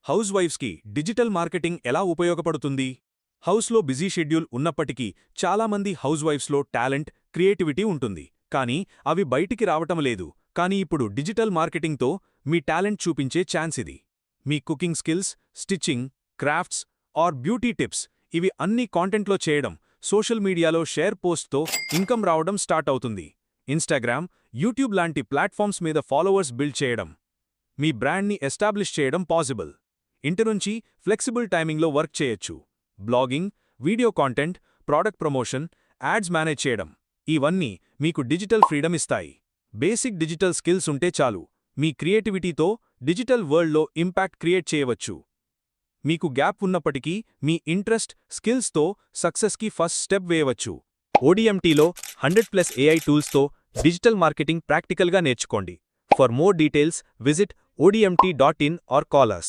House వైఫ్స్కి digital marketing ఎలా ఉపయోగపడుతుంది? హౌస్లో బిజీ షెడ్యూల్ ఉన్నప్పటికీ చాలామంది హౌస్ వైఫ్స్లో టాలెంట్, క్రియేటివిటీ ఉంటుంది. కానీ అవి బయటికి రావటం లేదు. కానీ ఇప్పుడు డిజిటల్ మార్కెటింగ్తో మీ టాలెంట్ చూపించే ఛాన్స్ ఇది. మీ cooking skills, stitching, crafts or beauty tips ఇవి అన్ని కాంటెంట్లో చేయడం, సోషల్ మీడియాలో షేర్ పోస్ట్తో ఇన్కమ్ రావడం స్టార్ట్ అవుతుంది. ఇన్స్టాగ్రామ్, యూట్యూబ్ లాంటి ప్లాట్ఫామ్స్ మీద ఫాలోవర్స్ బిల్డ్ చేయడం, మీ బ్రాండ్ని ఎస్టాబ్లిష్ చేయడం పాసిబుల్. ఇంటి నుంచి ఫ్లెక్సిబుల్ టైమింగ్లో వర్క్ చేయొచ్చు. Blogging, video content, product promotion, ads manage చేయడం ఇవన్నీ మీకు డిజిటల్ ఫ్రీడమ్ ఇస్తాయి. బేసిక్ డిజిటల్ స్కిల్స్ ఉంటే చాలు, మీ క్రియేటివిటీతో డిజిటల్ వరల్డ్లో ఇంపాక్ట్ క్రియేట్ చేయవచ్చు. మీకు గ్యాప్ ఉన్నప్పటికీ మీ ఇంట్రెస్ట్, స్కిల్స్తో సక్సెస్కి ఫస్ట్ స్టెప్ వేయవచ్చు. ODMTలో 100+ AI టూల్స్తో డిజిటల్ మార్కెటింగ్ ప్రాక్టికల్గా నేర్చుకోండి. For more details visit odmt.in or call us.